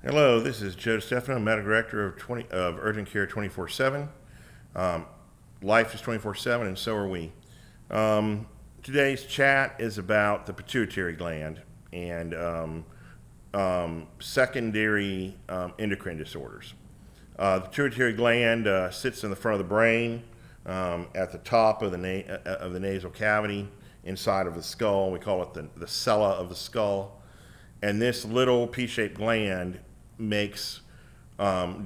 Hello, this is Joe DeStefano, Medical Director of Urgent Care 24/7. Life is 24/7, and so are we. Today's chat is about the pituitary gland and secondary endocrine disorders. The pituitary gland sits in the front of the brain, at the top of the nasal cavity, inside of the skull. We call it the sella of the skull. And this little pea-shaped gland makes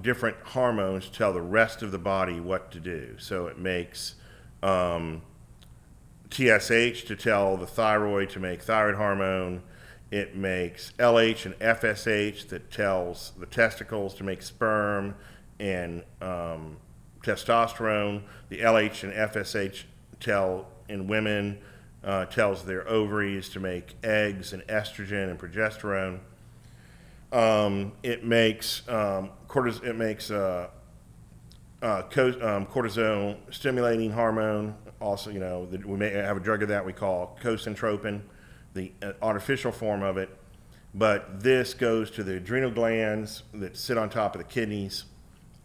different hormones to tell the rest of the body what to do. So it makes TSH to tell the thyroid to make thyroid hormone. It makes LH and FSH that tells the testicles to make sperm and testosterone. The LH and FSH tell in women tells their ovaries to make eggs and estrogen and progesterone. It makes cortisone stimulating hormone. Also, we may have a drug of that we call cosentropin, the artificial form of it. But this goes to the adrenal glands that sit on top of the kidneys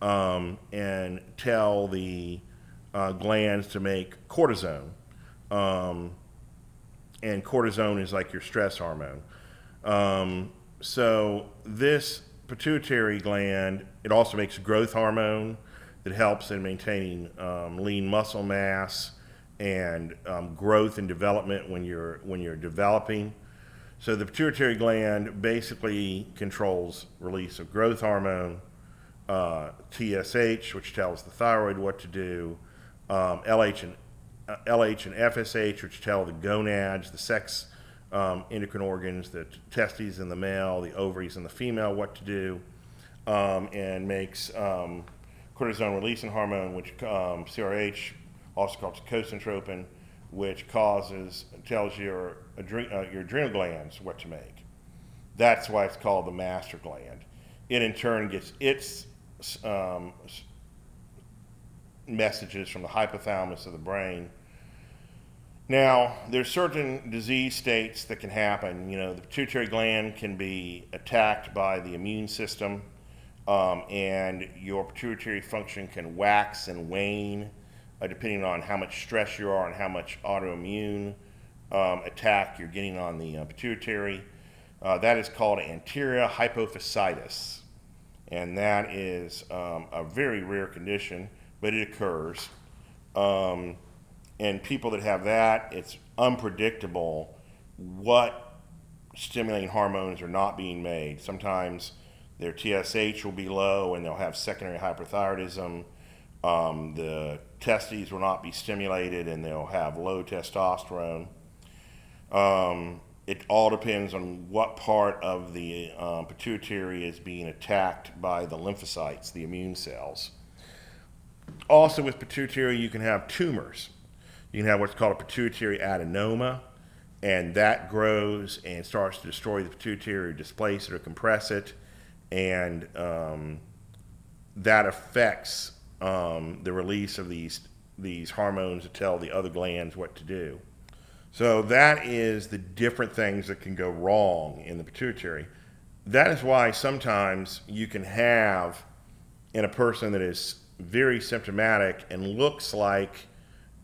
and tell the glands to make cortisone. And cortisone is like your stress hormone. So this pituitary gland, it also makes growth hormone that helps in maintaining lean muscle mass and growth and development when you're developing. So the pituitary gland basically controls release of growth hormone, TSH, which tells the thyroid what to do, LH and FSH, which tell the gonads, the sex endocrine organs, the testes in the male, the ovaries in the female, what to do, and makes cortisone releasing hormone, which CRH, also called cosentropin, which tells your adrenal glands what to make. That's why it's called the master gland. It in turn gets its messages from the hypothalamus of the brain. Now, there's certain disease states that can happen. The pituitary gland can be attacked by the immune system, and your pituitary function can wax and wane depending on how much stress you are and how much autoimmune attack you're getting on the pituitary. That is called anterior hypothesitis, and that is a very rare condition, but it occurs. And people that have that, it's unpredictable what stimulating hormones are not being made. Sometimes their TSH will be low and they'll have secondary hyperthyroidism. The testes will not be stimulated and they'll have low testosterone. It all depends on what part of the pituitary is being attacked by the lymphocytes, the immune cells. Also with pituitary, you can have tumors. You can have what's called a pituitary adenoma, and that grows and starts to destroy the pituitary, or displace it, or compress it, and that affects the release of these hormones that tell the other glands what to do. So that is the different things that can go wrong in the pituitary. That is why sometimes you can have in a person that is very symptomatic and looks like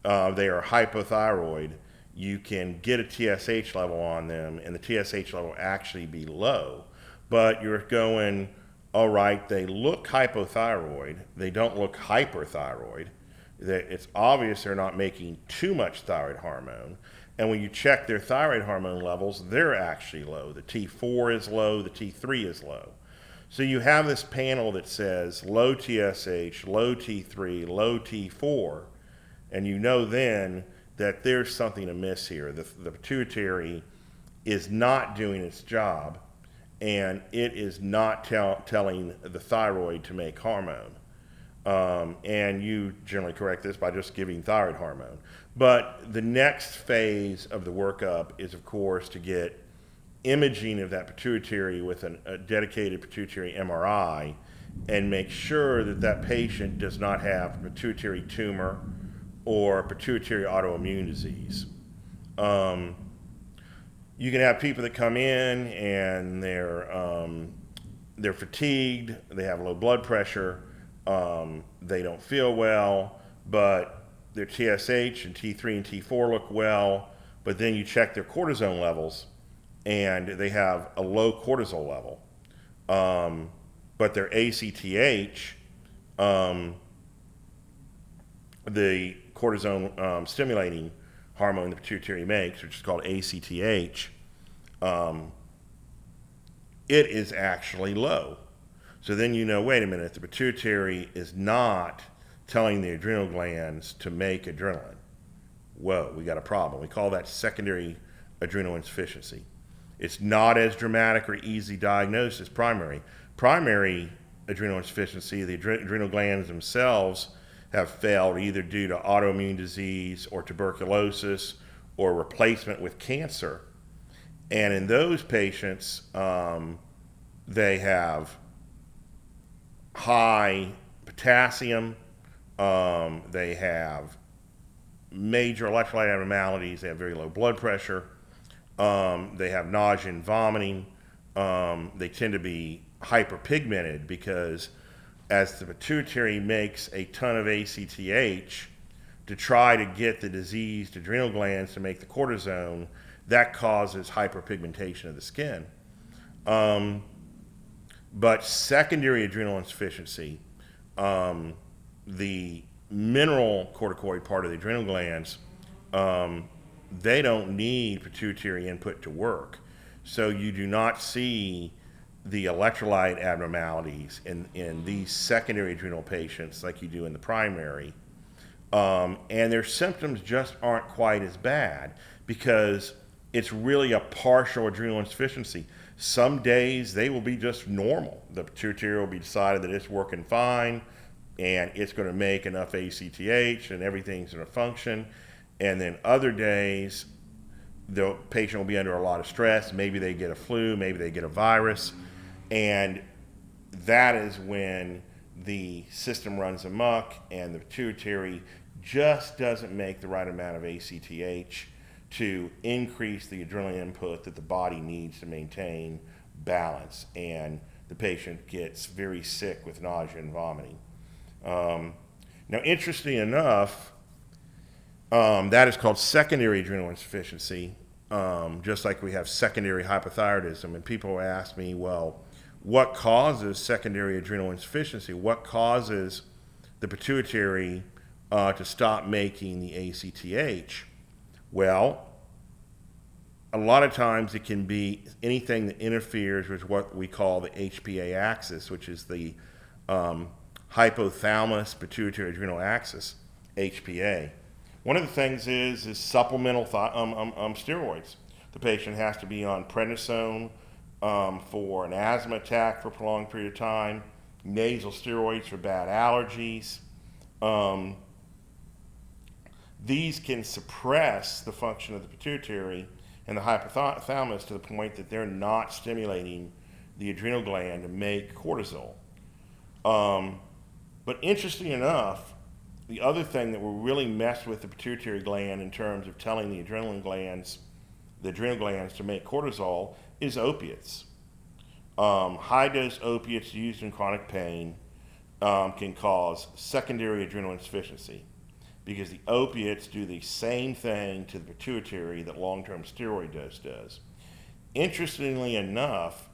they are hypothyroid, you can get a TSH level on them and the TSH level actually be low. But you're going, all right, they look hypothyroid, they don't look hyperthyroid. It's obvious they're not making too much thyroid hormone. And when you check their thyroid hormone levels, they're actually low. The T4 is low, the T3 is low. So you have this panel that says low TSH, low T3, low T4, and you know then that there's something amiss here. The pituitary is not doing its job, and it is not telling the thyroid to make hormone. And you generally correct this by just giving thyroid hormone. But the next phase of the workup is, of course, to get imaging of that pituitary with a dedicated pituitary MRI and make sure that that patient does not have a pituitary tumor or pituitary autoimmune disease. You can have people that come in and they're they're fatigued, they have low blood pressure, they don't feel well, but their TSH and T3 and T4 look well, but then you check their cortisone levels and they have a low cortisol level. But their ACTH, the cortisone stimulating hormone the pituitary makes, which is called ACTH, it is actually low. So then you know, wait a minute, the pituitary is not telling the adrenal glands to make adrenaline. Whoa, we got a problem. We call that secondary adrenal insufficiency. It's not as dramatic or easy diagnosed as primary. Primary adrenal insufficiency, the adrenal glands themselves have failed either due to autoimmune disease or tuberculosis or replacement with cancer. And in those patients, they have high potassium, they have major electrolyte abnormalities, they have very low blood pressure, they have nausea and vomiting, they tend to be hyperpigmented because as the pituitary makes a ton of ACTH to try to get the diseased adrenal glands to make the cortisone, that causes hyperpigmentation of the skin. But secondary adrenal insufficiency, the mineral corticoid part of the adrenal glands, they don't need pituitary input to work. So you do not see the electrolyte abnormalities in these secondary adrenal patients like you do in the primary. And their symptoms just aren't quite as bad because it's really a partial adrenal insufficiency. Some days they will be just normal. The pituitary will be decided that it's working fine and it's going to make enough ACTH and everything's going to function. And then other days, the patient will be under a lot of stress. Maybe they get a flu, maybe they get a virus. And that is when the system runs amok and the pituitary just doesn't make the right amount of ACTH to increase the adrenaline input that the body needs to maintain balance. And the patient gets very sick with nausea and vomiting. Now, interestingly enough, that is called secondary adrenal insufficiency, just like we have secondary hypothyroidism. And people ask me, well, what causes secondary adrenal insufficiency? What causes the pituitary to stop making the ACTH? Well, a lot of times it can be anything that interferes with what we call the HPA axis, which is the hypothalamus pituitary adrenal axis, HPA. One of the things is supplemental steroids. The patient has to be on prednisone for an asthma attack for a prolonged period of time, nasal steroids for bad allergies. These can suppress the function of the pituitary and the hypothalamus to the point that they're not stimulating the adrenal gland to make cortisol. But interesting enough, the other thing that will really mess with the pituitary gland in terms of telling the adrenal glands to make cortisol is opiates. High-dose opiates used in chronic pain can cause secondary adrenal insufficiency because the opiates do the same thing to the pituitary that long-term steroid dose does. Interestingly enough,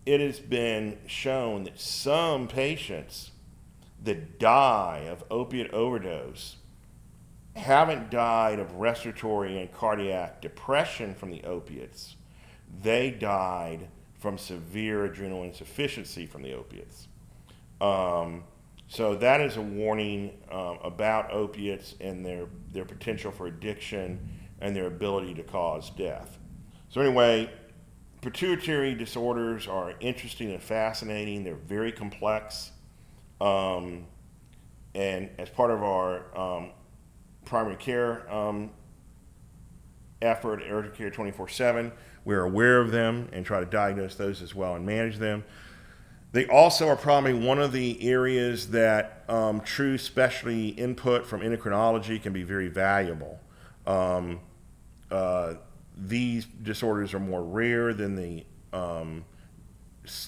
it has been shown that some patients that die of opiate overdose haven't died of respiratory and cardiac depression from the opiates. They died from severe adrenal insufficiency from the opiates. So that is a warning about opiates and their potential for addiction and their ability to cause death. So anyway, pituitary disorders are interesting and fascinating. They're very complex. And as part of our primary care effort at Urgent Care 24/7, we're aware of them and try to diagnose those as well and manage them. They also are probably one of the areas that true specialty input from endocrinology can be very valuable. These disorders are more rare than the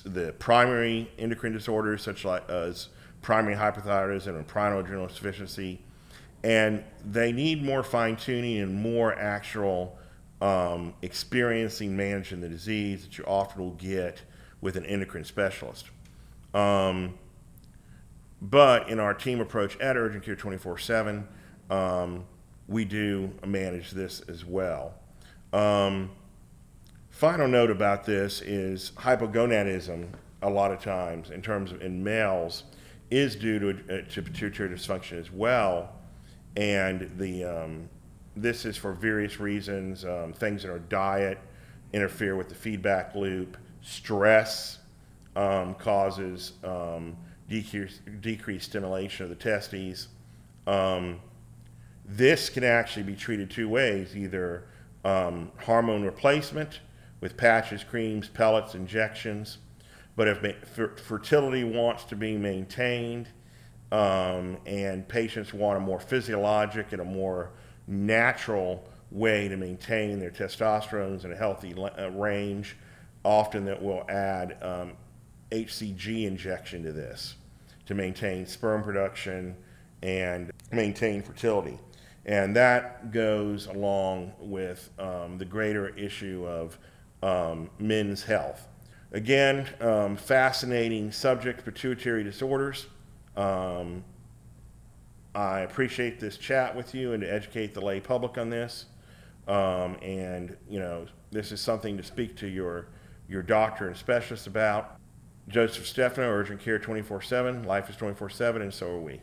the primary endocrine disorders such as primary hypothetitis and primary adrenal insufficiency, and they need more fine-tuning and more actual experiencing managing the disease that you often will get with an endocrine specialist. But in our team approach at Urgent Care 24/7, we do manage this as well. Final note about this is hypogonadism, a lot of times, in terms of in males, is due to pituitary dysfunction as well. And this is for various reasons. Things in our diet interfere with the feedback loop. Stress causes decreased stimulation of the testes. This can actually be treated two ways, either hormone replacement with patches, creams, pellets, injections. But if fertility wants to be maintained and patients want a more physiologic and a more natural way to maintain their testosterones in a healthy range, often that will add HCG injection to this to maintain sperm production and maintain fertility. And that goes along with the greater issue of men's health. Again, fascinating subject, pituitary disorders. I appreciate this chat with you and to educate the lay public on this. And, you know, this is something to speak to your doctor and specialist about. Joseph DeStefano, Urgent Care 24/7. Life is 24/7, and so are we.